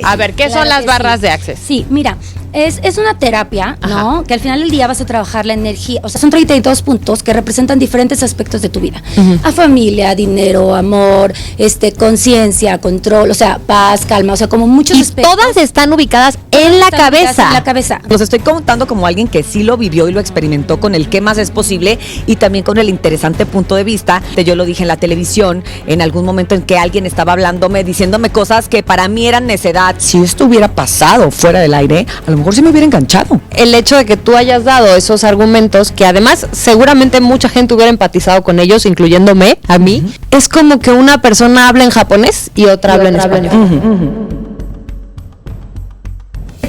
A ver, ¿qué son las barras de Access? Sí, mira, es una terapia, ¿no? Ajá. Que al final del día vas a trabajar la energía. O sea, son 32 puntos que representan diferentes aspectos de tu vida. A familia, dinero, amor, conciencia, control, o sea, paz, calma, o sea, como muchos Y aspectos. todas están ubicadas en la Están ubicadas cabeza. En la cabeza. Los estoy contando como alguien que sí lo vivió y lo experimentó con el qué más es posible y también con el interesante punto de vista. Yo lo dije en la televisión, en algún momento en que alguien estaba hablándome, diciéndome cosas que para mí eran necedad. Si esto hubiera pasado fuera del aire, a lo mejor sí me hubiera enganchado. El hecho de que tú hayas dado esos argumentos, que además seguramente mucha gente hubiera empatizado con ellos, incluyéndome, a mí, es como que una persona habla en japonés y otra habla en español.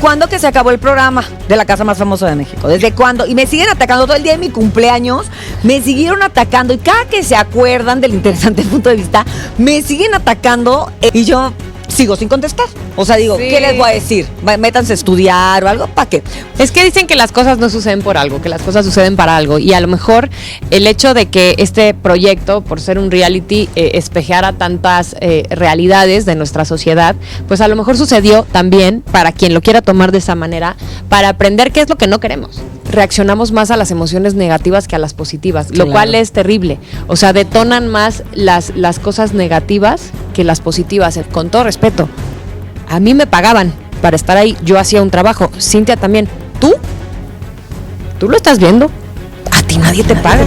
¿Cuándo que se acabó el programa de la casa más famosa de México? ¿Desde cuándo? Y me siguen atacando todo el día de mi cumpleaños, me siguieron atacando y cada que se acuerdan del interesante punto de vista, me siguen atacando y yo sigo sin contestar. O sea, digo, Sí. ¿qué les voy a decir? Métanse a estudiar o algo, ¿para qué? Es que dicen que las cosas no suceden por algo, que las cosas suceden para algo. Y a lo mejor el hecho de que este proyecto, por ser un reality, espejeara tantas realidades de nuestra sociedad, pues a lo mejor sucedió también, para quien lo quiera tomar de esa manera, para aprender qué es lo que no queremos. Reaccionamos más a las emociones negativas que a las positivas, Claro. lo cual es terrible. O sea, detonan más las cosas negativas que las positivas, con todo respeto. A mí me pagaban para estar ahí, yo hacía un trabajo, Cintia también. ¿Tú lo estás viendo? A ti nadie te paga.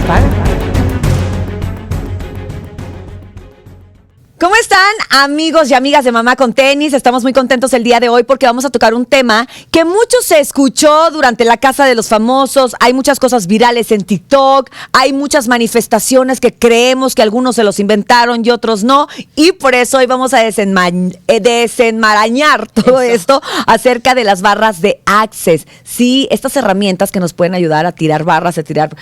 ¿Cómo están, amigos y amigas de Mamá con Tenis? Estamos muy contentos el día de hoy porque vamos a tocar un tema que mucho se escuchó durante la Casa de los Famosos. Hay muchas cosas virales en TikTok, hay muchas manifestaciones que creemos que algunos se los inventaron y otros no. Y por eso hoy vamos a desenmarañar todo esto acerca de las barras de Access. Sí, estas herramientas que nos pueden ayudar a tirar barras, a tirar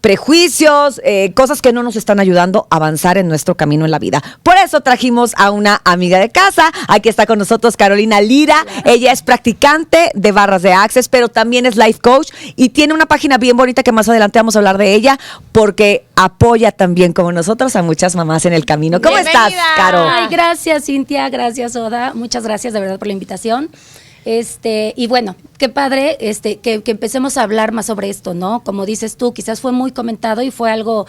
prejuicios, cosas que no nos están ayudando a avanzar en nuestro camino en la vida. Por eso trajimos a una amiga de casa. Aquí está con nosotros Carolina Lira. Ella es practicante de barras de Access, pero también es life coach y tiene una página bien bonita que más adelante vamos a hablar de ella porque apoya también como nosotros a muchas mamás en el camino. ¿Cómo Bienvenida. estás, Caro? Ay, gracias, Cintia, gracias, Oda. Muchas gracias de verdad por la invitación. Y bueno, qué padre que empecemos a hablar más sobre esto, ¿no? Como dices tú, quizás fue muy comentado y fue algo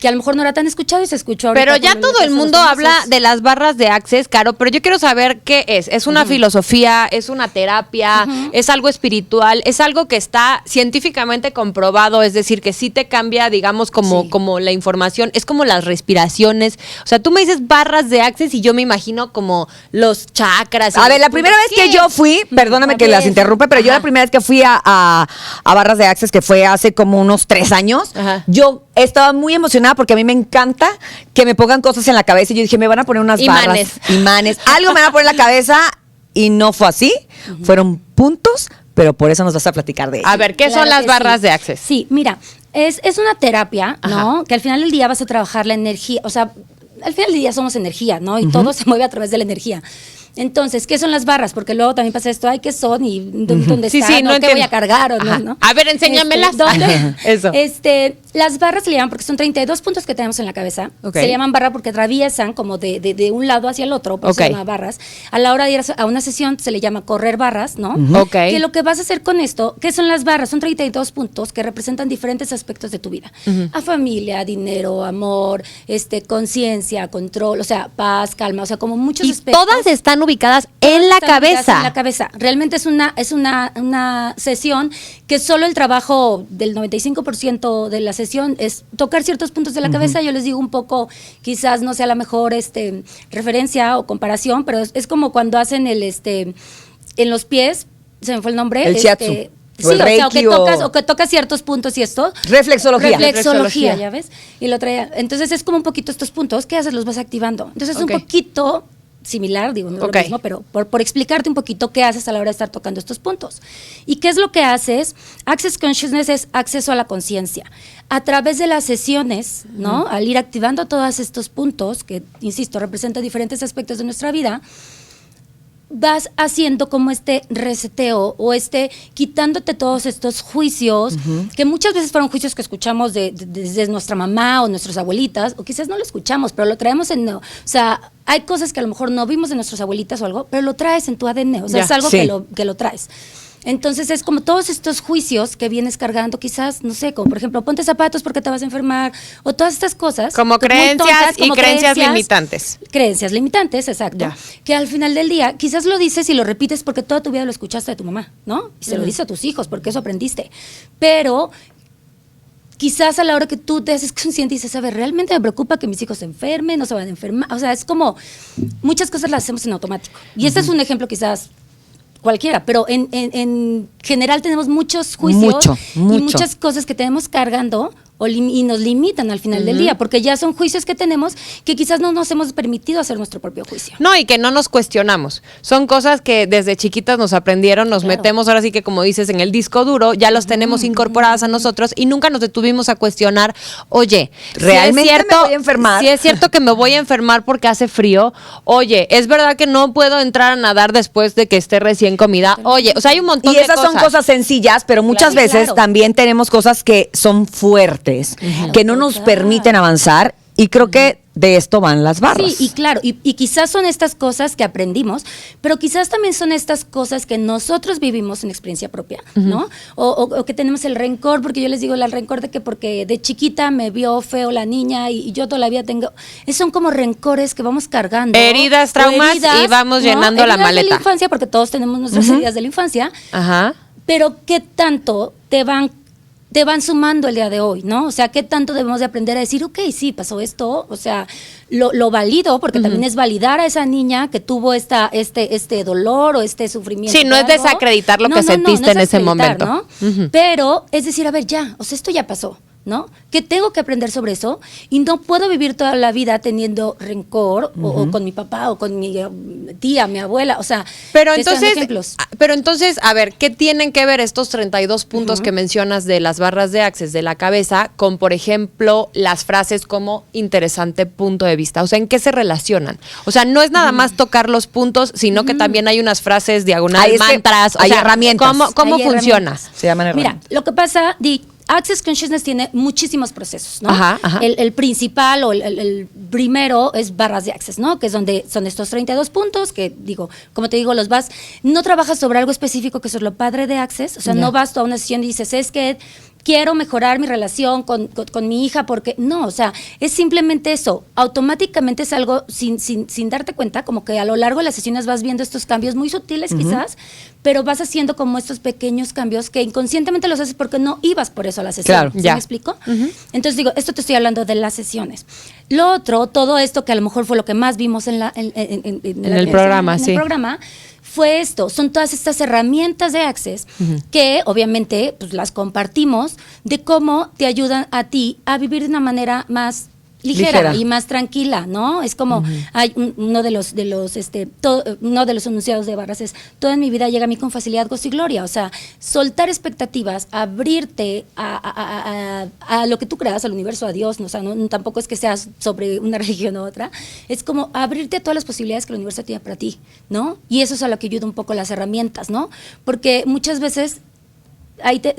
que a lo mejor no era tan escuchado y se escuchó ahorita. Pero ya con todo Casa el de los mundo Famosos. habla de las barras de Access, Caro, pero yo quiero saber qué es. ¿Es una filosofía? ¿Es una terapia? ¿Es algo espiritual? ¿Es algo que está científicamente comprobado? Es decir, que sí te cambia, digamos, como la información. Es como las respiraciones. O sea, tú me dices barras de Access y yo me imagino como los chakras. A ver, la primera vez que yo fui, perdóname que las interrumpa, pero yo la primera vez que fui a barras de Access, que fue hace como unos 3 años, Ajá. yo estaba muy emocionada porque a mí me encanta que me pongan cosas en la cabeza y yo dije, me van a poner unas Imanes. barras, imanes, algo me van a poner en la cabeza y no fue así, fueron puntos, pero por eso nos vas a platicar de ello. A ver, ¿qué Claro son las que barras sí. de Access? Sí, mira, es una terapia, ¿no? Ajá. Que al final del día vas a trabajar la energía, o sea, al final del día somos energía, ¿no? Y todo se mueve a través de la energía. Entonces, ¿qué son las barras? Porque luego también pasa esto, ay, ¿qué son? ¿Y dónde Sí, están? sí, no ¿Qué entiendo. voy a cargar o Ajá. no? A ver, enséñamelas. ¿Dónde? Eso. Las barras se le llaman porque son 32 puntos que tenemos en la cabeza. Ok. Se le llaman barra porque atraviesan como de un lado hacia el otro, por eso Ok. se llama barras. A la hora de ir a una sesión se le llama correr barras, ¿no? Ok. Que lo que vas a hacer con esto, ¿qué son las barras? Son 32 puntos que representan diferentes aspectos de tu vida. A familia, dinero, amor, conciencia, control, o sea, paz, calma, o sea, como muchos Y aspectos. todas están ubicadas en la Están ubicadas cabeza. En la cabeza. Realmente es una sesión que solo el trabajo del 95% de la sesión es tocar ciertos puntos de la cabeza. Yo les digo un poco, quizás no sea la mejor referencia o comparación, pero es como cuando hacen en los pies, se me fue el nombre. El shiatsu. Sí, O el reiki, o que tocas ciertos puntos y esto. Reflexología. Reflexología, ¿ya ves? Y lo traía. Entonces es como un poquito estos puntos, ¿qué haces? Los vas activando. Entonces es Ok. un poquito similar, digo, no es Ok. lo mismo, pero por explicarte un poquito qué haces a la hora de estar tocando estos puntos. ¿Y qué es lo que haces? Access Consciousness es acceso a la conciencia. A través de las sesiones, ¿no? Al ir activando todos estos puntos, que, insisto, representan diferentes aspectos de nuestra vida, vas haciendo como este reseteo o quitándote todos estos juicios, que muchas veces fueron juicios que escuchamos desde nuestra mamá o nuestras abuelitas, o quizás no lo escuchamos, pero lo traemos o sea, hay cosas que a lo mejor no vimos de nuestras abuelitas o algo, pero lo traes en tu ADN, o sea, es algo que lo traes. Entonces es como todos estos juicios que vienes cargando, quizás, no sé, como por ejemplo, ponte zapatos porque te vas a enfermar, o todas estas cosas. Como creencias y creencias limitantes. Creencias limitantes, exacto. Ya. Que al final del día, quizás lo dices y lo repites porque toda tu vida lo escuchaste de tu mamá, ¿no? Y se lo dices a tus hijos porque eso aprendiste. Pero quizás a la hora que tú te haces consciente y dices, a ver, realmente me preocupa que mis hijos se enfermen, no se van a enfermar. O sea, es como muchas cosas las hacemos en automático. Y este es un ejemplo quizás cualquiera, pero en general tenemos muchos juicios y muchas cosas que tenemos cargando y nos limitan al final del día, porque ya son juicios que tenemos que quizás no nos hemos permitido hacer nuestro propio juicio. No, y que no nos cuestionamos. Son cosas que desde chiquitas nos aprendieron, nos metemos ahora sí que, como dices, en el disco duro, ya los tenemos incorporadas a nosotros y nunca nos detuvimos a cuestionar, oye, ¿realmente si es cierto, me voy a enfermar? Si es cierto que me voy a enfermar porque hace frío, oye, es verdad que no puedo entrar a nadar después de que esté recién comida, oye, o sea, hay un montón de cosas. Y esas son cosas sencillas, pero muchas veces también tenemos cosas que son fuertes, que no nos permiten avanzar, y creo que de esto van las barras. Sí, y claro, y quizás son estas cosas que aprendimos, pero quizás también son estas cosas que nosotros vivimos en experiencia propia, ¿no? O que tenemos el rencor, porque yo les digo el rencor de que porque de chiquita me vio feo la niña y yo todavía tengo, son como rencores que vamos cargando. Heridas, traumas, y vamos llenando la maleta. De la infancia, porque todos tenemos nuestras heridas de la infancia, pero ¿qué tanto te van sumando el día de hoy, ¿no? O sea, ¿qué tanto debemos de aprender a decir, ok, sí, pasó esto, o sea, lo valido, porque también es validar a esa niña que tuvo este dolor o este sufrimiento. Sí, no es desacreditar lo que sentiste en ese momento. ¿no? Pero es decir, a ver, ya, o sea, esto ya pasó, ¿no? ¿Qué tengo que aprender sobre eso? Y no puedo vivir toda la vida teniendo rencor o con mi papá o con mi tía, mi abuela, o sea, pero entonces, a ver, ¿qué tienen que ver estos 32 puntos que mencionas de las barras de Access de la cabeza con, por ejemplo, las frases como interesante punto de vista? O sea, ¿en qué se relacionan? O sea, no es nada más tocar los puntos, sino que también hay unas frases diagonales, mantras, hay herramientas. ¿Cómo funciona? Se llaman herramientas. Mira, lo que pasa, Access Consciousness tiene muchísimos procesos, ¿no? Ajá. El principal o el primero es barras de Access, ¿no? Que es donde son estos 32 puntos que, como te digo, no trabajas sobre algo específico, que eso es lo padre de Access, o sea, no vas tú a una sesión y dices, es que quiero mejorar mi relación con mi hija, porque no, o sea, es simplemente eso. Automáticamente es algo sin darte cuenta, como que a lo largo de las sesiones vas viendo estos cambios muy sutiles quizás, pero vas haciendo como estos pequeños cambios que inconscientemente los haces porque no ibas por eso a la sesión. Claro, ¿Sí me explico? Entonces esto te estoy hablando de las sesiones. Lo otro, todo esto que a lo mejor fue lo que más vimos en el programa, fue esto, son todas estas herramientas de Access que obviamente pues las compartimos, de cómo te ayudan a ti a vivir de una manera más ligera y más tranquila, ¿no? Es como hay uno de los enunciados de barras es: todo en mi vida llega a mí con facilidad, gozo y gloria. O sea, soltar expectativas, abrirte a lo que tú creas, al universo, a Dios, ¿no? O sea, tampoco es que seas sobre una religión u otra, es como abrirte a todas las posibilidades que el universo tiene para ti, ¿no? Y eso es a lo que ayuda un poco las herramientas, ¿no? Porque muchas veces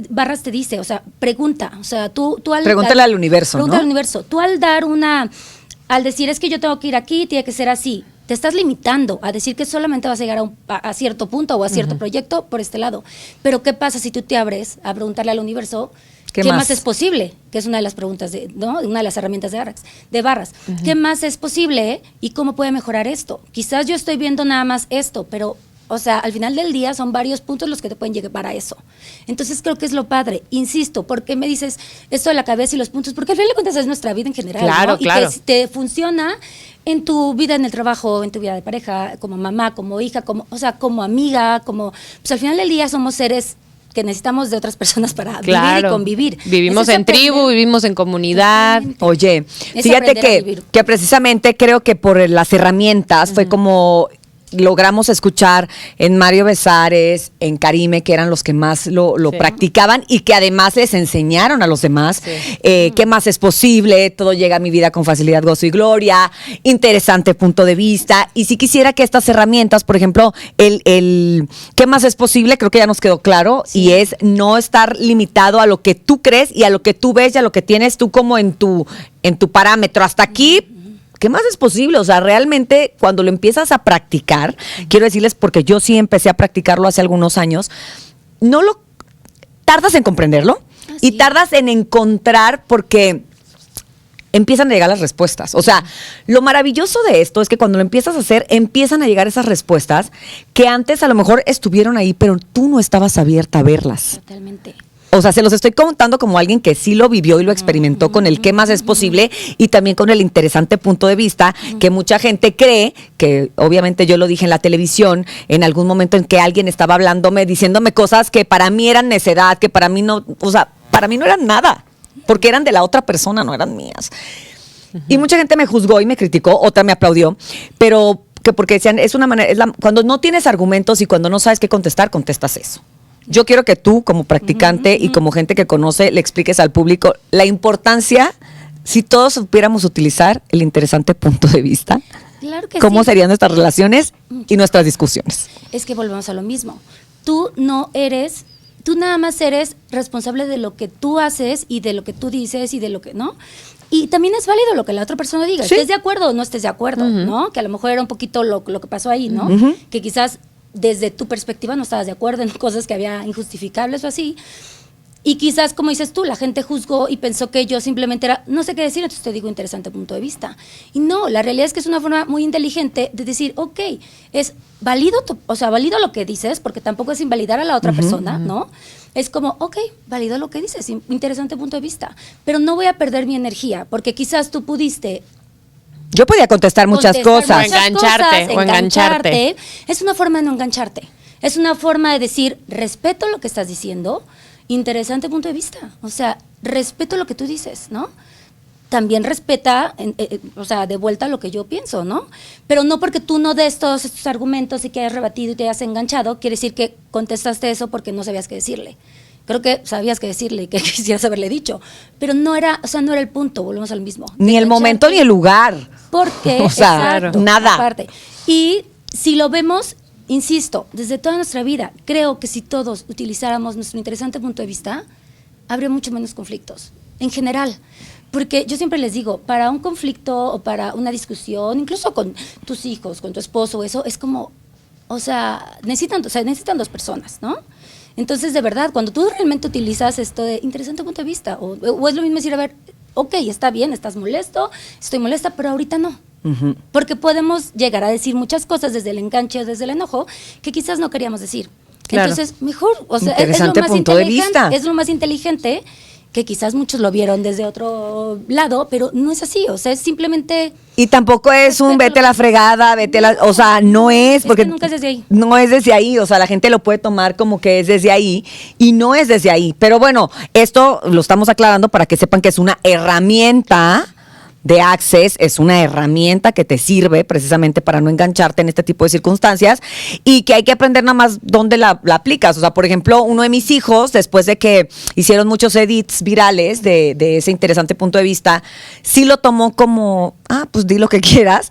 Barras te dice, o sea, pregunta, o sea, pregúntale al universo, pregúntale ¿no? al universo. Tú al decir es que yo tengo que ir aquí, tiene que ser así, te estás limitando a decir que solamente vas a llegar a cierto punto o a cierto proyecto por este lado. Pero ¿qué pasa si tú te abres a preguntarle al universo qué más es posible? Que es una de las preguntas, ¿no? Una de las herramientas de Barras. ¿Qué más es posible y cómo puede mejorar esto? Quizás yo estoy viendo nada más esto, pero o sea, al final del día son varios puntos los que te pueden llevar a eso. Entonces creo que es lo padre. Insisto, ¿por qué me dices esto de la cabeza y los puntos? Porque al final de cuentas es nuestra vida en general, claro, ¿no? claro. Y te funciona en tu vida en el trabajo, en tu vida de pareja, como mamá, como hija, como amiga, pues al final del día somos seres que necesitamos de otras personas para vivir y convivir. Vivimos en tribu, vivimos en comunidad. Totalmente. Oye, fíjate que precisamente creo que por las herramientas fue como logramos escuchar en Mario Besares, en Karime, que eran los que más lo Sí. practicaban y que además les enseñaron a los demás qué más es posible, todo llega a mi vida con facilidad, gozo y gloria, interesante punto de vista. Y si quisiera que estas herramientas, por ejemplo, el qué más es posible, creo que ya nos quedó claro, y es no estar limitado a lo que tú crees y a lo que tú ves y a lo que tienes tú como en tu parámetro. Hasta aquí, ¿qué más es posible? O sea, realmente cuando lo empiezas a practicar, quiero decirles, porque yo sí empecé a practicarlo hace algunos años, no lo tardas en comprenderlo y tardas en encontrar, porque empiezan a llegar las respuestas. O sea, lo maravilloso de esto es que cuando lo empiezas a hacer, empiezan a llegar esas respuestas que antes a lo mejor estuvieron ahí, pero tú no estabas abierta a verlas. Totalmente. O sea, se los estoy contando como alguien que sí lo vivió y lo experimentó con el qué más es posible y también con el interesante punto de vista que mucha gente cree, que obviamente yo lo dije en la televisión, en algún momento en que alguien estaba hablándome, diciéndome cosas que para mí eran necedad, que para mí no, o sea, para mí no eran nada, porque eran de la otra persona, no eran mías. Y mucha gente me juzgó y me criticó, otra me aplaudió, pero que porque decían, es una manera, cuando no tienes argumentos y cuando no sabes qué contestar, contestas eso. Yo quiero que tú, como practicante y como gente que conoce, le expliques al público la importancia, si todos supiéramos utilizar el interesante punto de vista, Claro que cómo sí. serían nuestras relaciones y nuestras discusiones. Es que volvemos a lo mismo. Tú nada más eres responsable de lo que tú haces y de lo que tú dices y de lo que, ¿no? Y también es válido lo que la otra persona diga. Sí. Estés de acuerdo o no estés de acuerdo, ¿no? Que a lo mejor era un poquito lo que pasó ahí, ¿no? Que quizás desde tu perspectiva no estabas de acuerdo en cosas que había injustificables o así. Y quizás, como dices tú, la gente juzgó y pensó que yo simplemente era, no sé qué decir, entonces te digo interesante punto de vista. Y no, la realidad es que es una forma muy inteligente de decir, ok, es válido, válido lo que dices, porque tampoco es invalidar a la otra persona, ¿no? Es como, ok, válido lo que dices, interesante punto de vista, pero no voy a perder mi energía, porque quizás tú pudiste Yo podía contestar muchas contestar cosas. O engancharte. Es una forma de no engancharte. Es una forma de decir, respeto lo que estás diciendo, interesante punto de vista. O sea, respeto lo que tú dices, ¿no? También respeta, de vuelta lo que yo pienso, ¿no? Pero no porque tú no des todos estos argumentos y que hayas rebatido y te hayas enganchado, quiere decir que contestaste eso porque no sabías qué decirle. Creo que sabías qué decirle y que quisieras haberle dicho, pero no era el punto, volvemos al mismo. Ni el momento ni el lugar. Porque, O sea, exacto, nada. aparte. Y si lo vemos, insisto, desde toda nuestra vida, creo que si todos utilizáramos nuestro interesante punto de vista, habría mucho menos conflictos, en general. Porque yo siempre les digo, para un conflicto o para una discusión, incluso con tus hijos, con tu esposo, eso es como, necesitan dos personas, ¿no? Entonces, de verdad, cuando tú realmente utilizas esto de interesante punto de vista, o es lo mismo decir, a ver, ok, está bien, estás molesto, estoy molesta, pero ahorita no. Porque podemos llegar a decir muchas cosas desde el enganche o desde el enojo que quizás no queríamos decir. Claro. Entonces, mejor, Interesante es lo más punto de vista. Es lo más inteligente, que quizás muchos lo vieron desde otro lado, pero no es así, es simplemente... Y tampoco es un vete a la fregada, o sea, no es, Es porque que nunca es desde ahí. no es desde ahí, o sea, la gente lo puede tomar como que es desde ahí y no es desde ahí. Pero bueno, esto lo estamos aclarando para que sepan que es una herramienta de Access, es una herramienta que te sirve precisamente para no engancharte en este tipo de circunstancias y que hay que aprender nada más dónde la aplicas. O sea, por ejemplo, uno de mis hijos, después de que hicieron muchos edits virales de ese interesante punto de vista, sí lo tomó como, pues di lo que quieras.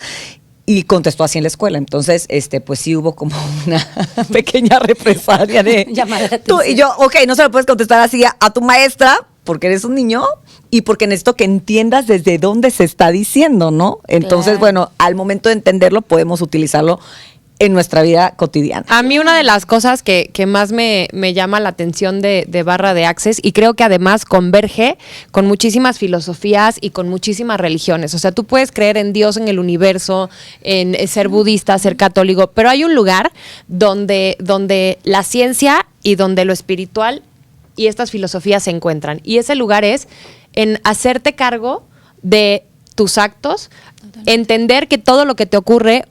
Y contestó así en la escuela. Entonces, pues sí hubo como una pequeña represalia de... Llamada de tú, atención. y yo, ok, no se lo puedes contestar así a tu maestra porque eres un niño y porque necesito que entiendas desde dónde se está diciendo, ¿no? Entonces, Claro. bueno, al momento de entenderlo podemos utilizarlo en nuestra vida cotidiana. A mí una de las cosas que más me llama la atención de Barra de Access, y creo que además converge con muchísimas filosofías y con muchísimas religiones. O sea, tú puedes creer en Dios, en el universo, en ser budista, ser católico, pero hay un lugar donde la ciencia y donde lo espiritual y estas filosofías se encuentran. Y ese lugar es en hacerte cargo de tus actos, entender que todo lo que te ocurre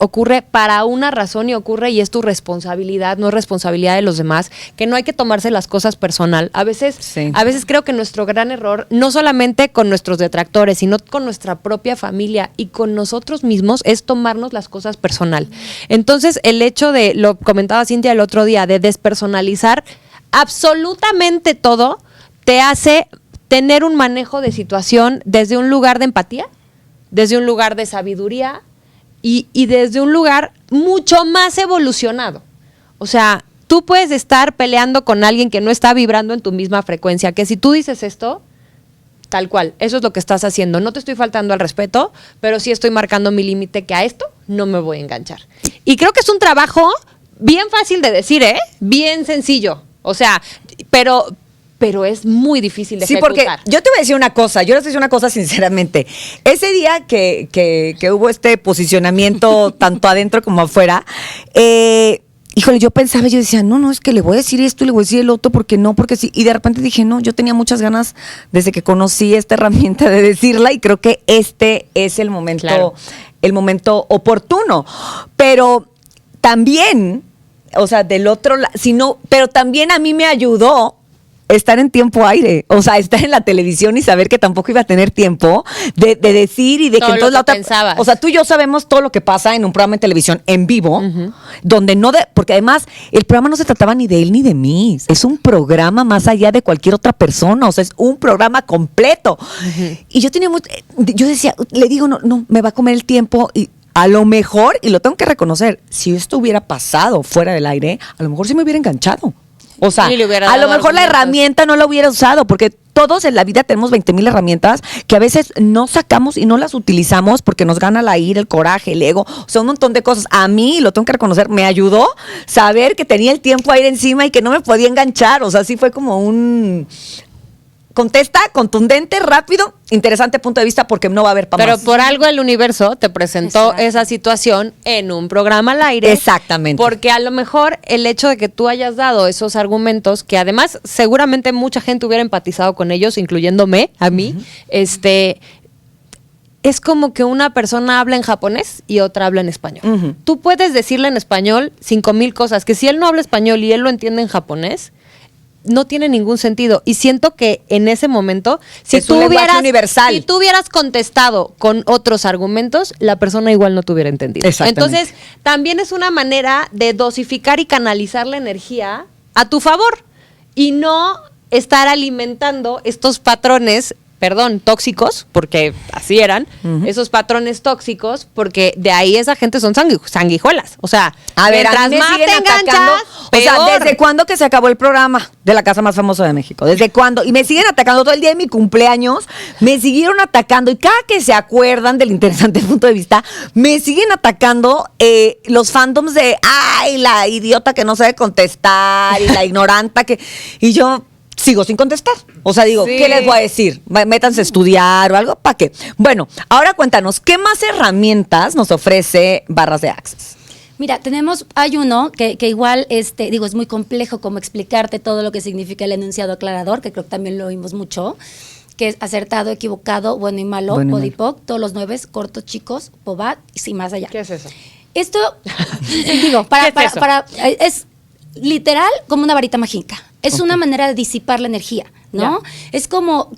para una razón y es tu responsabilidad, no es responsabilidad de los demás, que no hay que tomarse las cosas personal. A veces creo que nuestro gran error, no solamente con nuestros detractores, sino con nuestra propia familia y con nosotros mismos, es tomarnos las cosas personal. Entonces, el hecho de, lo comentaba Cintia el otro día, de despersonalizar absolutamente todo, te hace tener un manejo de situación desde un lugar de empatía, desde un lugar de sabiduría y desde un lugar mucho más evolucionado. O sea, tú puedes estar peleando con alguien que no está vibrando en tu misma frecuencia, que si tú dices esto, tal cual, eso es lo que estás haciendo. No te estoy faltando al respeto, pero sí estoy marcando mi límite, que a esto no me voy a enganchar. Y creo que es un trabajo bien fácil de decir, bien sencillo. O sea, pero es muy difícil de ejecutar. Sí, porque yo te voy a decir una cosa, yo les voy a decir una cosa sinceramente. Ese día que hubo este posicionamiento tanto adentro como afuera, híjole, yo pensaba, yo decía, no, es que le voy a decir esto y le voy a decir el otro, porque no, porque sí. Y de repente dije, no, yo tenía muchas ganas desde que conocí esta herramienta de decirla y creo que este es el momento, el momento oportuno. Pero también, o sea, del otro lado, pero también a mí me ayudó estar en tiempo aire, o sea, estar en la televisión y saber que tampoco iba a tener tiempo de decir y de todo que entonces la otra pensabas. O sea, tú y yo sabemos todo lo que pasa en un programa de televisión en vivo, donde porque además el programa no se trataba ni de él ni de mí, es un programa más allá de cualquier otra persona, o sea, es un programa completo. Y yo decía, le digo, no, me va a comer el tiempo y a lo mejor, y lo tengo que reconocer, si esto hubiera pasado fuera del aire, a lo mejor sí me hubiera enganchado. O sea, a lo mejor la herramienta no la hubiera usado, porque todos en la vida tenemos 20,000 herramientas que a veces no sacamos y no las utilizamos porque nos gana la ira, el coraje, el ego, o sea, un montón de cosas. A mí, lo tengo que reconocer, me ayudó saber que tenía el tiempo a ir encima y que no me podía enganchar. O sea, sí fue como un... Contesta, contundente, rápido, interesante punto de vista, porque no va a haber para Pero más. por algo el universo te presentó esa situación en un programa al aire. Exactamente. Porque a lo mejor el hecho de que tú hayas dado esos argumentos, que además seguramente mucha gente hubiera empatizado con ellos, incluyéndome, a mí, es como que una persona habla en japonés y otra habla en español. Tú puedes decirle en español 5,000 cosas, que si él no habla español y él lo entiende en japonés, no tiene ningún sentido. Y siento que en ese momento, si tú hubieras contestado con otros argumentos, la persona igual no te hubiera entendido. Entonces, también es una manera de dosificar y canalizar la energía a tu favor y no estar alimentando estos patrones, tóxicos, porque así eran, esos patrones tóxicos, porque de ahí esa gente son sanguijuelas. O sea, a ver, mientras más te enganchas, peor. O sea, ¿desde cuándo que se acabó el programa de la casa más famosa de México? ¿Desde cuándo? Y me siguen atacando todo el día de mi cumpleaños, me siguieron atacando, y cada que se acuerdan del interesante punto de vista, me siguen atacando los fandoms de, ay, la idiota que no sabe contestar, y la ignoranta que... Y yo... sigo sin contestar. O sea, digo, ¿qué les voy a decir? Métanse a estudiar o algo, ¿para qué? Bueno, ahora cuéntanos, ¿qué más herramientas nos ofrece Barras de Access? Mira, hay uno que igual, es muy complejo como explicarte todo lo que significa el enunciado aclarador, que creo que también lo oímos mucho, que es acertado, equivocado, bueno y malo, podipoc, todos los 9, cortos, chicos, pobat y sin más allá. ¿Qué es eso? Esto, es literal como una varita mágica. Es una manera de disipar la energía, ¿no? Es como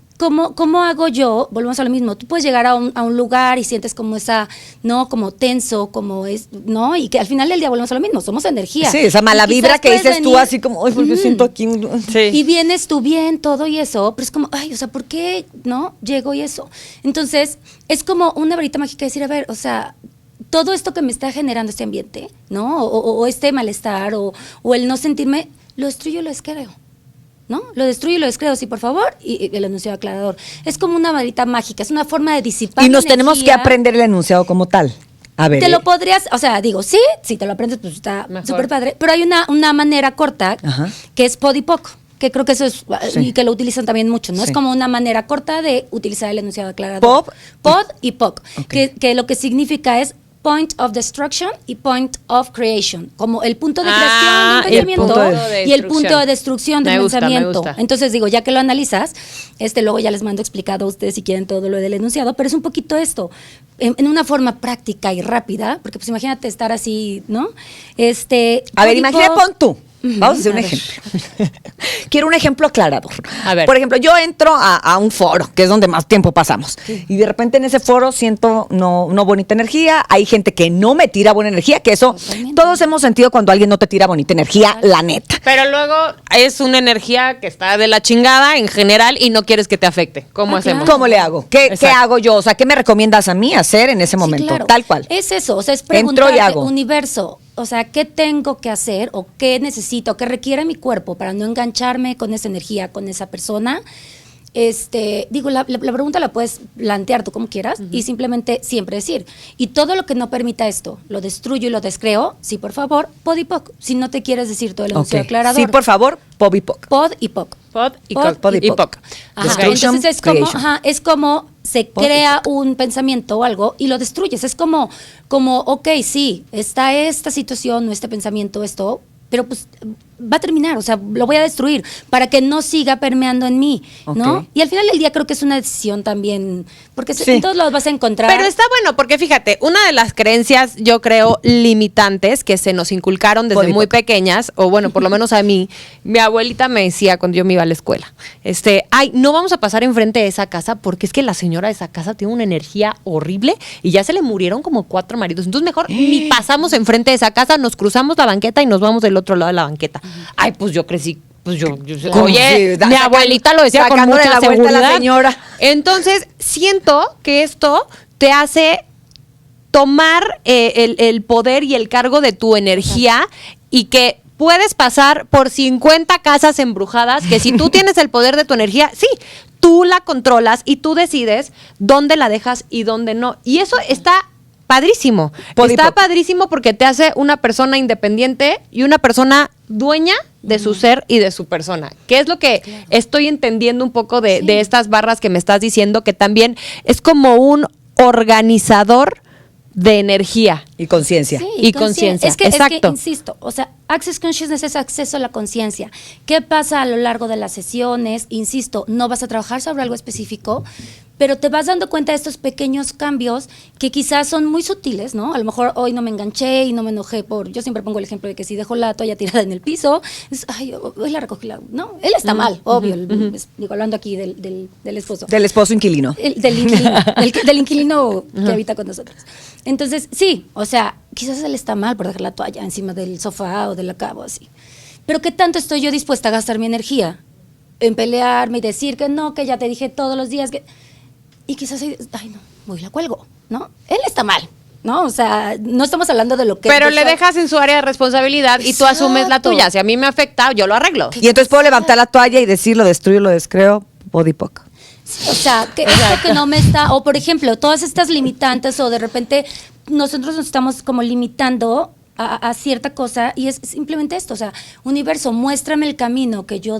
hago yo, volvemos a lo mismo, tú puedes llegar a un lugar y sientes como esa, ¿no? Como tenso, como es, ¿no? Y que al final del día volvemos a lo mismo, somos energía. Sí, esa mala vibra que dices tú así como, ay, pues yo siento aquí. Y vienes tú bien, todo y eso, pero es como, ay, o sea, ¿por qué, no? Llego y eso. Entonces, es como una varita mágica decir, a ver, o sea, todo esto que me está generando este ambiente, ¿no? O este malestar, o el no sentirme, lo destruyo, lo descreo, ¿no? Lo destruyo y lo descreo, sí, por favor, y el enunciado aclarador. Es como una varita mágica, es una forma de disipar. Y nos tenemos que aprender el enunciado como tal. A ver. Te lo podrías, o sea, digo, sí, si te lo aprendes, pues está súper padre, pero hay una manera corta, que es podipoc, que creo que eso es, y que lo utilizan también mucho, ¿no? Es como una manera corta de utilizar el enunciado aclarador. Pod y poc, que lo que significa es point of destruction y point of creation, como el punto de Ah, creación de un y el punto pensamiento de y el punto de destrucción del Me gusta, me pensamiento. gusta. Entonces digo, ya que lo analizas, luego ya les mando explicado a ustedes si quieren todo lo del enunciado, pero es un poquito esto, en una forma práctica y rápida, porque pues imagínate estar así, ¿no? A ver, imagina, pon tú. Vamos a hacer un a ver. ejemplo. Quiero un ejemplo aclarador. A ver. Por ejemplo, yo entro a un foro, que es donde más tiempo pasamos, y de repente en ese foro siento no bonita energía. Hay gente que no me tira buena energía, que eso Totalmente. todos hemos sentido cuando alguien no te tira bonita energía, la neta. Pero luego es una energía que está de la chingada en general y no quieres que te afecte. ¿Cómo Ah, hacemos? claro. ¿Cómo le hago? ¿Qué Exacto. hago yo? O sea, ¿qué me recomiendas a mí hacer en ese Sí, momento? claro. Tal cual. Es eso, o sea, es Entro y preguntarte, hago. universo, o sea, ¿qué tengo que hacer o qué necesito, qué requiere mi cuerpo para no engancharme con esa energía, con esa persona? Digo, la pregunta la puedes plantear tú como quieras y simplemente siempre decir, y todo lo que no permita esto, lo destruyo y lo descreo, sí, por favor, pod y poc. Si no te quieres decir todo el enunciado Ok. aclarador. Sí, por favor, Bobby Poc. Pod y poc. Pod y Pod coc. y poc. poc. Ajá, Destruction, entonces creation. es como se Pod y crea un pensamiento o algo y lo destruyes. Es como, ok, sí, está esta situación o este pensamiento, esto, pero pues va a terminar, o sea, lo voy a destruir para que no siga permeando en mí, ¿no? Ok. Y al final del día creo que es una decisión también, porque Sí. en todos lados vas a encontrar. Pero está bueno, porque fíjate, una de las creencias, yo creo, limitantes que se nos inculcaron desde Body muy poc. pequeñas, o bueno, por lo menos a mí, mi abuelita me decía cuando yo me iba a la escuela, ay, no vamos a pasar enfrente de esa casa porque es que la señora de esa casa tiene una energía horrible y ya se le murieron como 4 maridos. Entonces mejor ni pasamos enfrente de esa casa, nos cruzamos la banqueta y nos vamos del otro lado de la banqueta. Ay, pues yo crecí. Pues yo ¿Cómo? oye, Sí, mi sacan- abuelita lo decía con sacándole mucha la vuelta a la seguridad. señora. Entonces, siento que esto te hace tomar el poder y el cargo de tu energía y que puedes pasar por 50 casas embrujadas, que si tú tienes el poder de tu energía, sí, tú la controlas y tú decides dónde la dejas y dónde no. Y eso está padrísimo. Está padrísimo porque te hace una persona independiente y una persona dueña de su ser y de su persona. Que es lo que estoy entendiendo un poco de estas barras que me estás diciendo, que también es como un organizador de energía. Y conciencia. Sí, Y conciencia, Es que, exacto. insisto, o sea, Access Consciousness es acceso a la conciencia. ¿Qué pasa a lo largo de las sesiones? Insisto, no vas a trabajar sobre algo específico, pero te vas dando cuenta de estos pequeños cambios que quizás son muy sutiles, ¿no? A lo mejor hoy no me enganché y no me enojé yo siempre pongo el ejemplo de que si dejo la toalla tirada en el piso, ay, hoy la recogí, no, él está mal, obvio, digo, hablando aquí del esposo. Del esposo inquilino. Del inquilino, del inquilino que habita con nosotros. Entonces, sí, o sea, quizás él está mal por dejar la toalla encima del sofá o de la cama o así. Pero ¿qué tanto estoy yo dispuesta a gastar mi energía en pelearme y decir que no, que ya te dije todos los días que... Y quizás, ay no, voy y la cuelgo, ¿no? Él está mal, ¿no? O sea, no estamos hablando de lo que... Pero le dejas en su área de responsabilidad y tú asumes la Exacto. tuya. Si a mí me afecta, yo lo arreglo. Y entonces puedo levantar la toalla y decir, lo destruyo, lo descreo, Body Poc. Sí, o sea, que esto que no me está, o por ejemplo, todas estas limitantes, o de repente nosotros nos estamos como limitando a cierta cosa, y es simplemente esto, o sea, universo, muéstrame el camino que yo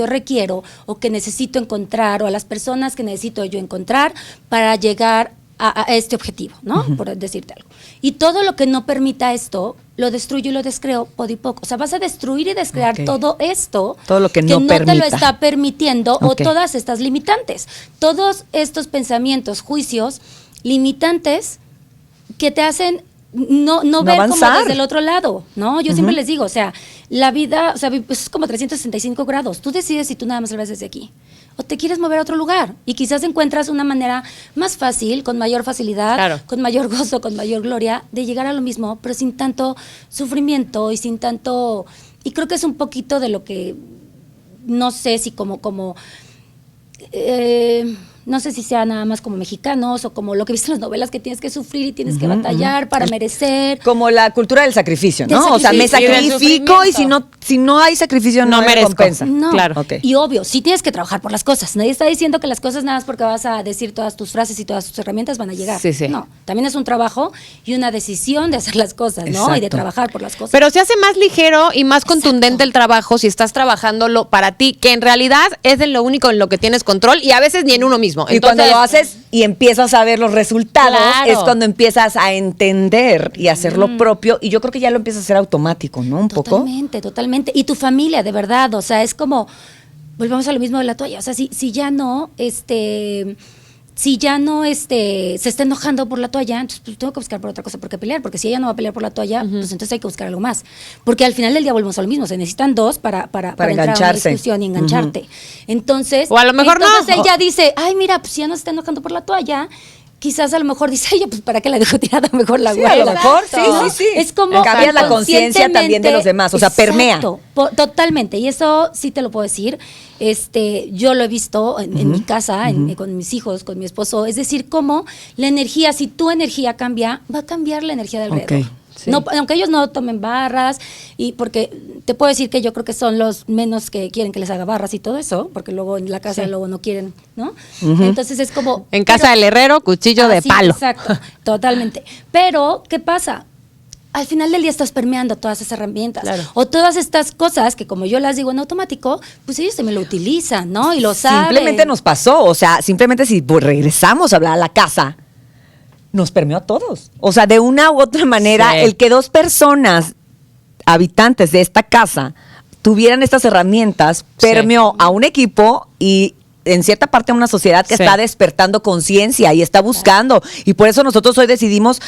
requiero, o que necesito encontrar, o a las personas que necesito yo encontrar para llegar a este objetivo, ¿no? Por decirte algo. Y todo lo que no permita esto, lo destruyo y lo descreo, poco y poco. O sea, vas a destruir y descrear Ok. todo esto Todo lo que no te lo permita. está permitiendo, Ok. o todas estas limitantes. Todos estos pensamientos, juicios, limitantes que te hacen no ver avanzar. como desde el otro lado, ¿no? Yo siempre les digo, o sea, la vida, o sea, es como 365 grados. Tú decides si tú nada más lo ves desde aquí o te quieres mover a otro lugar, y quizás encuentras una manera más fácil, con mayor facilidad, Claro. con mayor gozo, con mayor gloria, de llegar a lo mismo, pero sin tanto sufrimiento y sin tanto... Y creo que es un poquito de lo que, no sé si no sé si sea nada más como mexicanos o como lo que viste en las novelas, que tienes que sufrir y tienes que batallar para merecer. Como la cultura del sacrificio, ¿no? Del O sea, me sacrificio. Y del sacrifico y si no hay sacrificio, no No hay merezco. recompensa. No, Claro. Ok. y obvio, sí tienes que trabajar por las cosas. Nadie está diciendo que las cosas nada más porque vas a decir todas tus frases y todas tus herramientas van a llegar. Sí, sí. No, también es un trabajo y una decisión de hacer las cosas, ¿no? Y de Exacto. trabajar por las cosas. Pero se hace más ligero y más contundente el trabajo si estás trabajándolo para ti, que en realidad es en lo único en lo que tienes control y a veces ni en uno mismo. Y cuando Entonces, lo haces y empiezas a ver los resultados, Claro. es cuando empiezas a entender y a hacer lo propio, y yo creo que ya lo empiezas a hacer automático, ¿no? Un poco. Totalmente, totalmente. Y tu familia, de verdad, o sea, es como, volvemos a lo mismo de la toalla, o sea, si ya no, se está enojando por la toalla, entonces pues, tengo que buscar por otra cosa por qué pelear, porque si ella no va a pelear por la toalla, pues entonces hay que buscar algo más. Porque al final del día volvemos a lo mismo, se necesitan dos para entrar a una engancharse. discusión y engancharte. Entonces, O a lo mejor entonces no. él ya dice, ay, mira, pues si ya no se está enojando por la toalla, quizás a lo mejor dice ella, pues ¿para qué la dejo tirada? Mejor la Sí, guardo. a lo mejor, sí, ¿No? sí, sí. Es como Cambias la conciencia también de los demás, o sea, permea. Exacto, totalmente. Y eso sí te lo puedo decir. Yo lo he visto en mi casa, con mis hijos, con mi esposo. Es decir, cómo la energía, si tu energía cambia, va a cambiar la energía de alrededor. Ok. Sí. No, aunque ellos no tomen barras, y porque te puedo decir que yo creo que son los menos que quieren que les haga barras y todo eso, porque luego en la casa Sí. luego no quieren, ¿no? Entonces es como... En casa del herrero, cuchillo de sí, palo. Exacto, totalmente. Pero, ¿qué pasa? Al final del día estás permeando todas esas herramientas. Claro. O todas estas cosas que, como yo las digo en automático, pues ellos también lo utilizan, ¿no? Y lo saben. Simplemente nos pasó, o sea, simplemente si regresamos a hablar a la casa, nos permeó a todos. O sea, de una u otra manera, Sí. el que dos personas, habitantes de esta casa, tuvieran estas herramientas, Sí. permeó a un equipo y en cierta parte a una sociedad que Sí. está despertando conciencia y está buscando. Y por eso nosotros hoy decidimos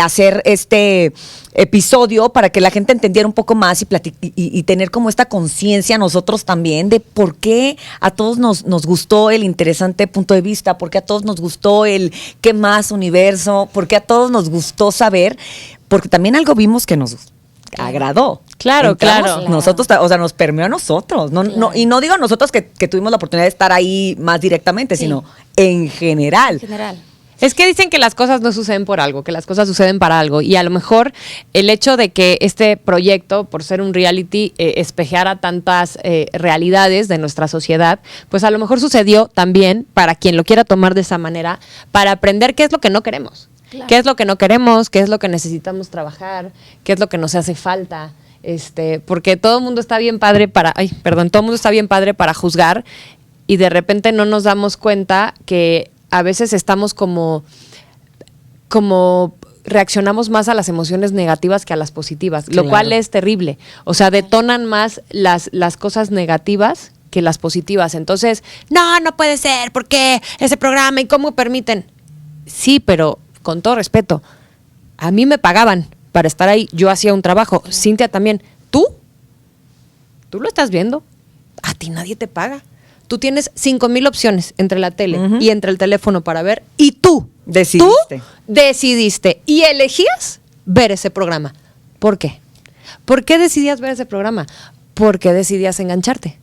hacer este episodio para que la gente entendiera un poco más y tener como esta conciencia nosotros también de por qué a todos nos gustó el interesante punto de vista, por qué a todos nos gustó el qué más universo, por qué a todos nos gustó saber, porque también algo vimos que nos agradó. Claro, Entramos claro. Nosotros, o sea, nos permeó a nosotros. Y no digo nosotros que tuvimos la oportunidad de estar ahí más directamente, Sí. sino en general. En general. Es que dicen que las cosas no suceden por algo, que las cosas suceden para algo. Y a lo mejor el hecho de que este proyecto, por ser un reality, espejeara tantas realidades de nuestra sociedad, pues a lo mejor sucedió también, para quien lo quiera tomar de esa manera, para aprender qué es lo que no queremos. Claro. ¿Qué es lo que no queremos? ¿Qué es lo que necesitamos trabajar? ¿Qué es lo que nos hace falta? Porque todo el mundo está bien padre todo el mundo está bien padre para juzgar, y de repente no nos damos cuenta que a veces estamos como reaccionamos más a las emociones negativas que a las positivas, lo Claro. cual es terrible. O sea, detonan más las cosas negativas que las positivas. Entonces, no puede ser, ¿por qué ese programa y cómo permiten? Sí, pero con todo respeto, a mí me pagaban para estar ahí, yo hacía un trabajo, Cintia también. ¿Tú lo estás viendo? A ti nadie te paga. Tú tienes 5,000 opciones entre la tele y entre el teléfono para ver, y tú decidiste y elegías ver ese programa. ¿Por qué? ¿Por qué decidías ver ese programa? Porque decidías engancharte.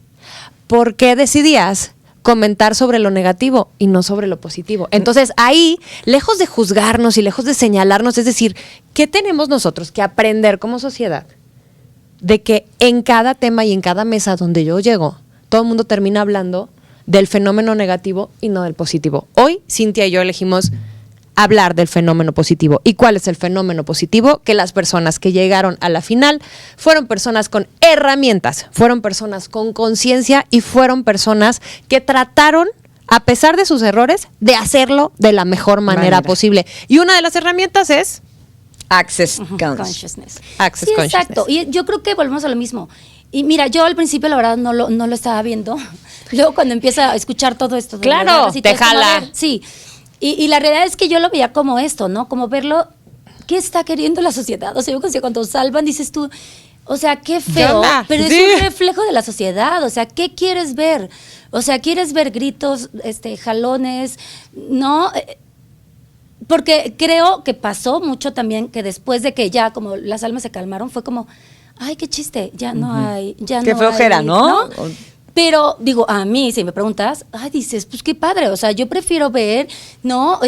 ¿Por qué decidías comentar sobre lo negativo y no sobre lo positivo? Entonces ahí, lejos de juzgarnos y lejos de señalarnos, es decir, ¿qué tenemos nosotros que aprender como sociedad? De que en cada tema y en cada mesa donde yo llego, todo el mundo termina hablando del fenómeno negativo y no del positivo. Hoy, Cintia y yo elegimos hablar del fenómeno positivo. ¿Y cuál es el fenómeno positivo? Que las personas que llegaron a la final fueron personas con herramientas, fueron personas con conciencia y fueron personas que trataron, a pesar de sus errores, de hacerlo de la mejor manera posible. Y una de las herramientas es Access Consciousness. Access Sí, Consciousness. exacto. Y yo creo que volvemos a lo mismo. Y mira, yo al principio la verdad no lo estaba viendo. Luego cuando empieza a escuchar todo esto. de Claro, las barras y te todo, es como, jala. a ver, sí. Y la realidad es que yo lo veía como esto, ¿no? Como verlo, ¿qué está queriendo la sociedad? O sea, cuando salvan dices tú, o sea, qué ¿Qué feo, onda? pero Sí. es un reflejo de la sociedad. O sea, ¿qué quieres ver? O sea, ¿quieres ver gritos, jalones? ¿No? Porque creo que pasó mucho también que después de que ya como las almas se calmaron, fue como, ay, qué chiste, ya no hay, ya Qué no flojera, hay, ¿no? Pero digo, a mí, si me preguntas, ay, dices, pues qué padre, o sea, yo prefiero ver, ¿no?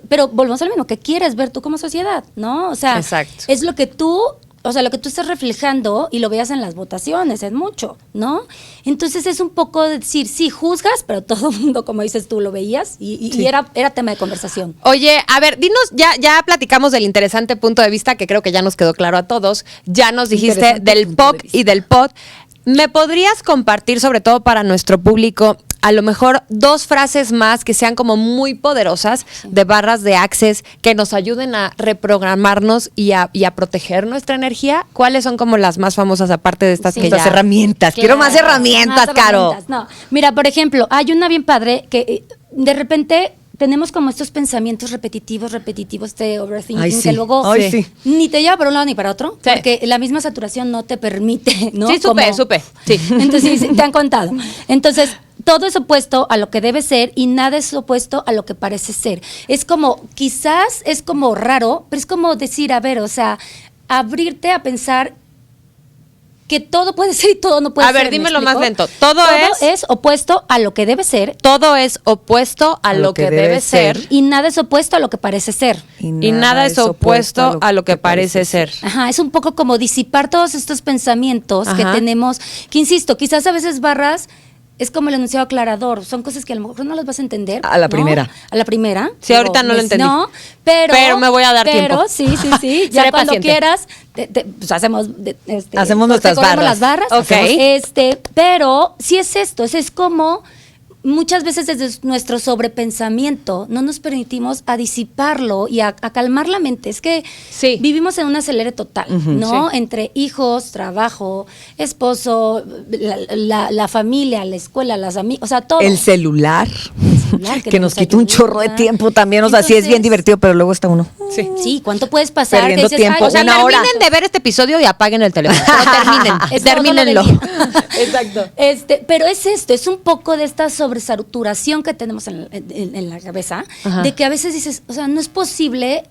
Pero volvemos al mismo, ¿qué quieres ver tú como sociedad, no? O sea, Exacto. es lo que tú, o sea, lo que tú estás reflejando y lo veas en las votaciones, es mucho, ¿no? Entonces es un poco de decir, sí, juzgas, pero todo el mundo, como dices tú, lo veías y era tema de conversación. Oye, a ver, dinos, ya platicamos del interesante punto de vista que creo que ya nos quedó claro a todos. Ya nos dijiste Interesante del punto POC de vista. y del POD. ¿Me podrías compartir, sobre todo para nuestro público, a lo mejor 2 frases más que sean como muy poderosas de barras de Access que nos ayuden a reprogramarnos y a proteger nuestra energía. ¿Cuáles son como las más famosas aparte de estas que Las ya? herramientas. Quiero más herramientas, Caro. No, mira, por ejemplo, hay una bien padre que de repente tenemos como estos pensamientos repetitivos, de overthinking, Ay, sí. que luego Ay, sí. ni te lleva para un lado ni para otro, Sí. porque la misma saturación no te permite, ¿no? Sí, supe. Sí. Entonces, sí, te han contado. Entonces, todo es opuesto a lo que debe ser y nada es opuesto a lo que parece ser. Es como, quizás es como raro, pero es como decir, a ver, o sea, abrirte a pensar que todo puede ser y todo no puede ser. A ver, ¿me dímelo más explico? lento. Todo es opuesto a lo que debe ser Todo es opuesto a lo que debe ser. y nada es opuesto a lo que parece ser. Y nada es opuesto a lo que parece ser. Ajá, es un poco como disipar todos estos pensamientos que Ajá. tenemos, que insisto, quizás a veces barras es como el enunciado aclarador, son cosas que a lo mejor no las vas a entender. A la ¿no? primera. A la primera. Sí, ahorita no lo entendí. No, pero me voy a dar tiempo. sí, ya Seré cuando paciente. quieras, pues hacemos Hacemos nuestras recorremos barras. las barras. Ok. Pero sí es esto, es como muchas veces desde nuestro sobrepensamiento no nos permitimos a disiparlo y a calmar la mente. Es que Sí. vivimos en un acelere total, ¿no? Sí. Entre hijos, trabajo, esposo, la familia, la escuela, las amigas, o sea, todo. El celular. celular Que nos quita un ayuda. chorro de tiempo también. O sea, sí es bien Entonces, divertido, pero luego está uno. Sí, ¿cuánto puedes pasar? Perdiendo Que dices, tiempo. "Ay, O sea, Una hora. terminen de ver este episodio y apaguen el teléfono. Pero Es todo termínenlo. lo del Exacto. Pero es esto, es un poco de esta sobresaturación que tenemos en la cabeza, Ajá. de que a veces dices, o sea, no es posible,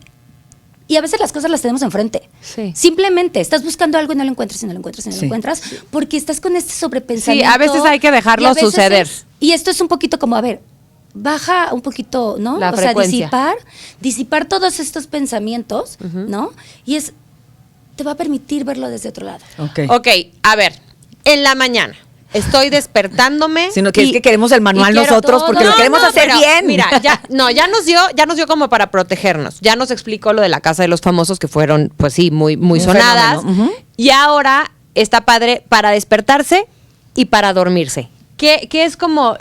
y a veces las cosas las tenemos enfrente. Sí. Simplemente estás buscando algo y no lo encuentras, y no lo encuentras, y no Sí. lo encuentras, porque estás con este sobrepensamiento. Sí, a veces hay que dejarlo y a veces suceder. y esto es un poquito como, a ver, baja un poquito, ¿no? La o sea, frecuencia. disipar todos estos pensamientos, ¿no? Y te va a permitir verlo desde otro lado. Ok, a ver, en la mañana estoy despertándome. Sino que es y- que queremos el manual y quiero nosotros todo. porque lo queremos hacer pero bien. Mira, ya nos dio como para protegernos. Ya nos explicó lo de la Casa de los Famosos, que fueron, pues sí, muy Un sonadas. fenómeno, ujú. Y ahora está padre para despertarse y para dormirse. ¿Qué es como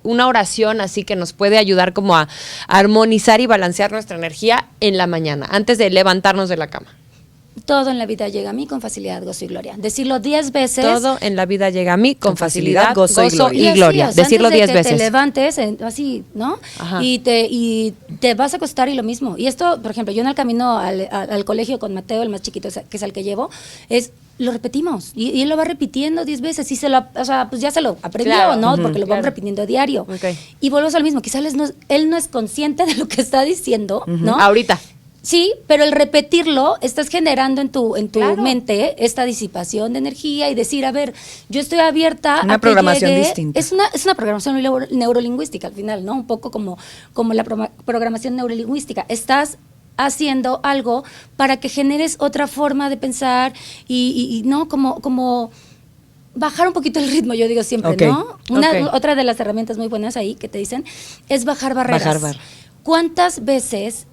una oración así que nos puede ayudar como a armonizar y balancear nuestra energía en la mañana, antes de levantarnos de la cama? Todo en la vida llega a mí con facilidad, gozo y gloria. Decirlo 10 veces. Todo en la vida llega a mí con facilidad, gozo y gloria. así, gloria. o sea, Decirlo antes de 10 que veces. te levantes, así, ¿no? Ajá. Y te vas a acostar y lo mismo. Y esto, por ejemplo, yo en el camino al colegio con Mateo, el más chiquito, que es el que llevo, lo repetimos. Y él lo va repitiendo 10 veces. Y pues ya se lo aprendió, Claro. ¿no? Ujú, Porque lo vamos claro. repitiendo diario. Ok. Y volvemos al mismo. Quizás él no es consciente de lo que está diciendo, ¿no? Ahorita. Sí, pero el repetirlo, estás generando en tu Claro. mente esta disipación de energía y decir, a ver, yo estoy abierta Una a que programación llegue. distinta. Es una programación neurolingüística al final, ¿no? Un poco como la programación neurolingüística. Estás haciendo algo para que generes otra forma de pensar y no como bajar un poquito el ritmo, yo digo siempre, Ok, ¿no? ok. Otra de las herramientas muy buenas ahí que te dicen es bajar barreras. Bajar barreras. ¿Cuántas veces?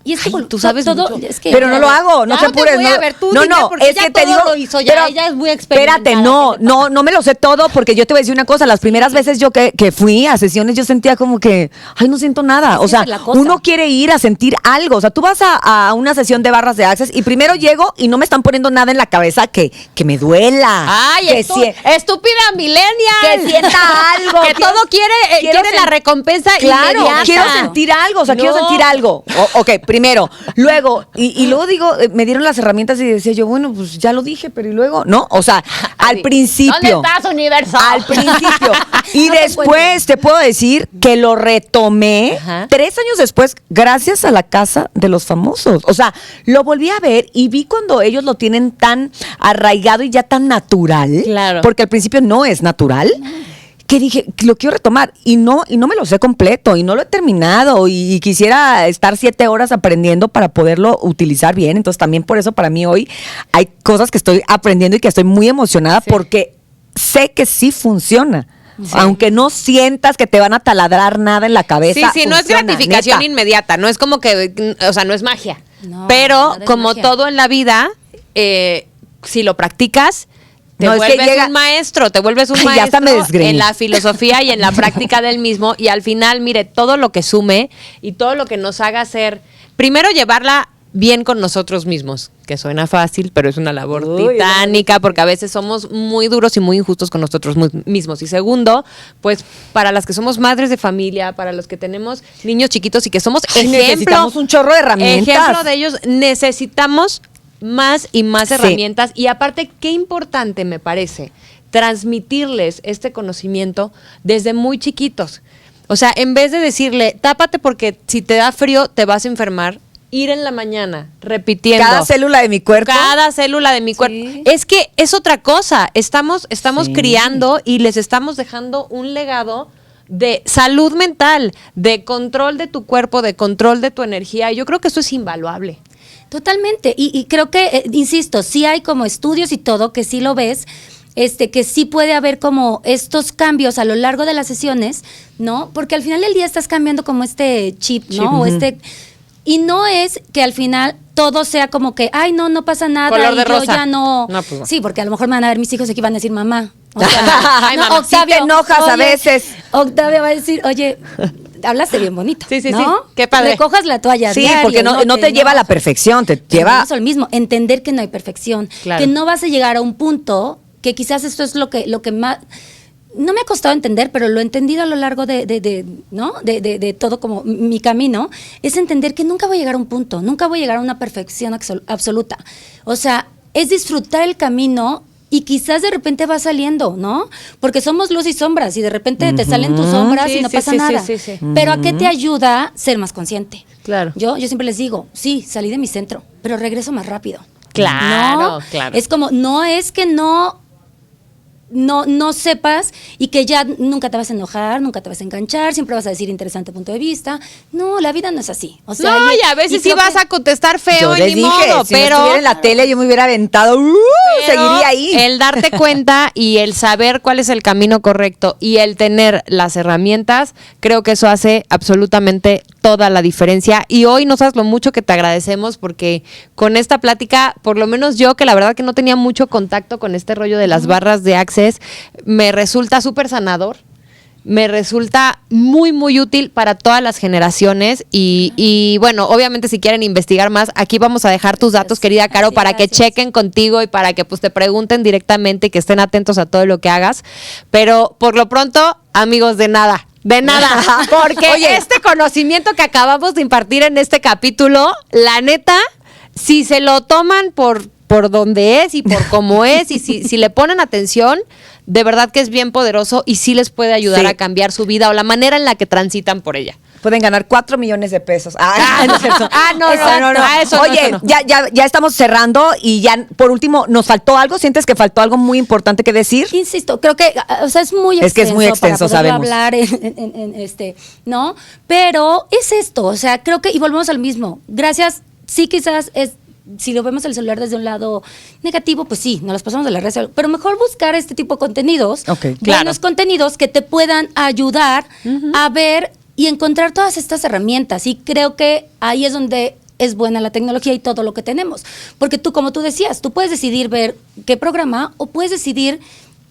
Y es que Ay, tú sabes mucho. es que, Pero no a lo ver, hago, no ya te no te apures. voy a ver, tú no, dime, no, porque es ya que te todo digo. lo hizo, ya ella es muy experimentada. Espérate, no me lo sé todo porque yo te voy a decir una cosa. Las primeras veces yo que fui a sesiones, yo sentía como que, ay, no siento nada. Así O sea, es la cosa. uno quiere ir a sentir algo. O sea, tú vas a una sesión de barras de Access y primero llego y no me están poniendo nada en la cabeza que me duela. Ay, que estúpida millennial. que sienta algo. Que todo quiere la recompensa Claro, inmediata. quiero sentir algo, o sea, quiero sentir algo. Ok, primero. Luego, y luego digo, me dieron las herramientas y decía yo, bueno, pues ya lo dije, pero y luego, ¿no? O sea, al principio. ¿Dónde estás, universo? Al principio. Y No te después te puedo decir que lo retomé Ajá. 3 años después, gracias a la Casa de los Famosos. O sea, lo volví a ver y vi cuando ellos lo tienen tan arraigado y ya tan natural. Claro. Porque al principio no es natural. Que dije, lo quiero retomar y no me lo sé completo y no lo he terminado y quisiera estar 7 horas aprendiendo para poderlo utilizar bien. Entonces también por eso para mí hoy hay cosas que estoy aprendiendo y que estoy muy emocionada porque sé que sí funciona. Sí. Aunque no sientas que te van a taladrar nada en la cabeza. Sí, no es funciona, gratificación neta. inmediata, no es como que, o sea, no es magia. No, pero nada es como magia. todo en la vida, si lo practicas, te No, es que vuelves llega- un maestro, te vuelves un Ay, ya hasta me maestro desgreñé. en la filosofía y en la práctica del mismo. Y al final, mire, todo lo que sume y todo lo que nos haga ser, primero llevarla bien con nosotros mismos, que suena fácil, pero es una labor Uy, titánica, porque a veces somos muy duros y muy injustos con nosotros mismos. Y segundo, pues para las que somos madres de familia, para los que tenemos niños chiquitos y que somos Ay, ejemplo, necesitamos un chorro de herramientas. ejemplo de ellos, necesitamos más y más Sí. herramientas. Y aparte, qué importante me parece transmitirles este conocimiento desde muy chiquitos. O sea, en vez de decirle, tápate porque si te da frío te vas a enfermar, ir en la mañana repitiendo. Cada célula de mi cuerpo. Cada célula de mi cuerpo. Sí. Es que es otra cosa. Estamos Sí. criando y les estamos dejando un legado de salud mental, de control de tu cuerpo, de control de tu energía. Yo creo que eso es invaluable. Totalmente. Y creo que, insisto, sí hay como estudios y todo, que sí lo ves, que sí puede haber como estos cambios a lo largo de las sesiones, ¿no? Porque al final del día estás cambiando como este chip, ¿no? Y no es que al final todo sea como que, ay, no pasa nada. Color de y yo rosa. ya no. No, pues no. Sí, porque a lo mejor me van a ver mis hijos aquí y van a decir mamá. O Ay, mamá. Sí te enojas a veces. Octavio va a decir, oye, hablaste bien bonito. Sí, sí, ¿no? sí. Qué padre. Recojas la toalla. Sí, diario, porque no te lleva a la enojes. perfección, te lleva... Volvemos a lo mismo, entender que no hay perfección, Claro. que no vas a llegar a un punto que quizás esto es lo que más no me ha costado entender, pero lo he entendido a lo largo de todo como mi camino, es entender que nunca voy a llegar a un punto, nunca voy a llegar a una perfección absoluta. O sea, es disfrutar el camino. Y quizás de repente va saliendo, ¿no? Porque somos luz y sombras y de repente te salen tus sombras Sí, y no sí, pasa sí, nada. sí, sí, sí. Pero ¿a qué te ayuda ser más consciente? Claro. Yo siempre les digo, sí, salí de mi centro, pero regreso más rápido. Claro, ¿no? claro. Es como, no es que no sepas y que ya nunca te vas a enojar, nunca te vas a enganchar, siempre vas a decir interesante punto de vista. No, la vida no es así. O sea, No, y a veces sí creo vas que- a contestar feo Yo y les ni dije, modo, si no pero estuviera en la tele yo me hubiera aventado, pero seguiría ahí. el darte cuenta y el saber cuál es el camino correcto y el tener las herramientas, creo que eso hace absolutamente toda la diferencia. Y hoy no sabes lo mucho que te agradecemos porque con esta plática, por lo menos yo, que la verdad que no tenía mucho contacto con este rollo de las barras de Access, me resulta súper sanador. Me resulta muy, muy útil para todas las generaciones y bueno, obviamente si quieren investigar más, aquí vamos a dejar tus datos, querida Caro, Sí, para que gracias. chequen contigo y para que pues te pregunten directamente y que estén atentos a todo lo que hagas. Pero por lo pronto, amigos, de nada, porque Oye. este conocimiento que acabamos de impartir en este capítulo, la neta, si se lo toman por donde es y por cómo es y si le ponen atención, de verdad que es bien poderoso y sí les puede ayudar Sí. a cambiar su vida o la manera en la que transitan por ella. Pueden ganar 4 millones de pesos. No es cierto. No, Exacto. eso no, Oye, eso no. ya estamos cerrando y ya por último, ¿nos faltó algo? ¿Sientes que faltó algo muy importante que decir? Insisto, creo que, o sea, es muy extenso. Es que es muy extenso, para poderlo sabemos. hablar ¿no? Pero es esto, o sea, creo que, y volvemos al mismo. Gracias, sí, quizás si lo vemos el celular desde un lado negativo, pues sí, nos las pasamos de la red, pero mejor buscar este tipo de contenidos, Ok, buenos claro. contenidos que te puedan ayudar a ver y encontrar todas estas herramientas. Y creo que ahí es donde es buena la tecnología y todo lo que tenemos. Porque tú, como tú decías, tú puedes decidir ver qué programa o puedes decidir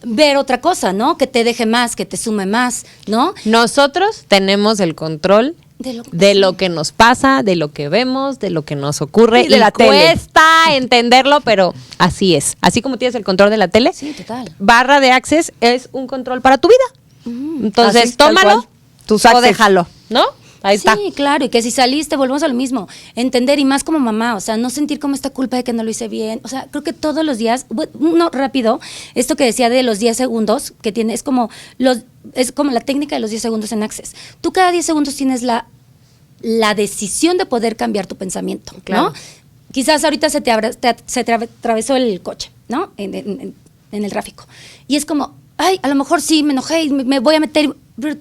ver otra cosa, ¿no? Que te deje más, que te sume más, ¿no? Nosotros tenemos el control de lo que nos pasa, de lo que vemos, de lo que nos ocurre. Y de la tele. Cuesta entenderlo, pero así es. Así como tienes el control de la tele, Sí, total. barra de Access es un control para tu vida. Entonces, Así, tal tómalo cual. Tus o Access. déjalo, ¿no? Ahí Sí, está. claro, y que si saliste, volvemos a lo mismo, entender y más como mamá, o sea, no sentir como esta culpa de que no lo hice bien, o sea, creo que todos los días, no, rápido, esto que decía de los 10 segundos, que tiene, es como la técnica de los 10 segundos en Access. Tú cada 10 segundos tienes la decisión de poder cambiar tu pensamiento, Claro. ¿no? Quizás ahorita se te atravesó el coche, ¿no? En el tráfico. Y es como, ay, a lo mejor sí, me enojé y me voy a meter, pero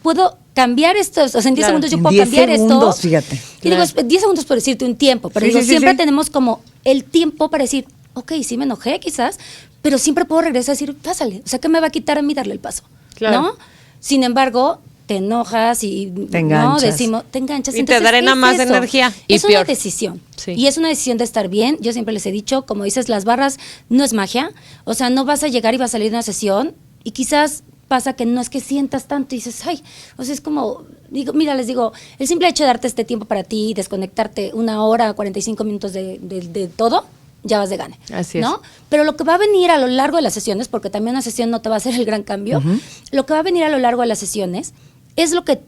puedo cambiar esto, o sea, en 10 Claro. segundos yo En puedo 10 cambiar segundos, esto. fíjate. Y digo, 10 segundos por decirte un tiempo, pero Sí, digo, sí, sí, siempre sí. tenemos como el tiempo para decir, ok, sí me enojé quizás, pero siempre puedo regresar a decir, pásale, o sea, ¿qué me va a quitar a mí darle el paso? Claro. ¿No? Sin embargo, te enojas y Te enganchas. decimos, te enganchas. Y te drena es más eso. energía. Y Es una peor. decisión. Sí. Y es una decisión de estar bien. Yo siempre les he dicho, como dices, las barras no es magia. O sea, no vas a llegar y vas a salir de una sesión y quizás pasa que no es que sientas tanto y dices, ay, o sea, es como, mira, les digo, el simple hecho de darte este tiempo para ti, desconectarte 1 hora, 45 minutos de todo, ya vas de gane. Así es. ¿No? Pero lo que va a venir a lo largo de las sesiones, porque también una sesión no te va a hacer el gran cambio, lo que va a venir a lo largo de las sesiones es lo que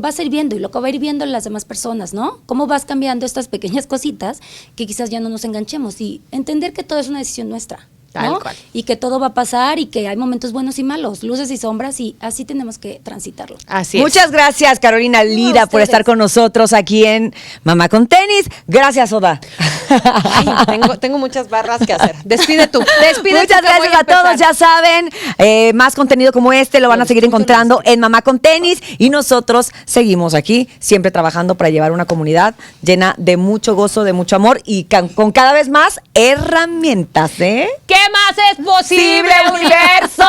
vas a ir viendo y lo que va a ir viendo las demás personas, ¿no? Cómo vas cambiando estas pequeñas cositas que quizás ya no nos enganchemos y entender que todo es una decisión nuestra. Tal ¿no? cual. Y que todo va a pasar y que hay momentos buenos y malos, luces y sombras y así tenemos que transitarlo. Así es. Muchas gracias, Carolina Lira, por ustedes. estar con nosotros aquí en Mamá con Tenis. Gracias, Oda. Ay, tengo muchas barras que hacer. Despide tú. Despide Muchas tú que voy gracias a todos, ya saben, más contenido como este lo van a seguir encontrando en Mamá con Tenis y nosotros seguimos aquí, siempre trabajando para llevar una comunidad llena de mucho gozo, de mucho amor y con cada vez más herramientas, ¿eh? ¿Qué más es posible, universo?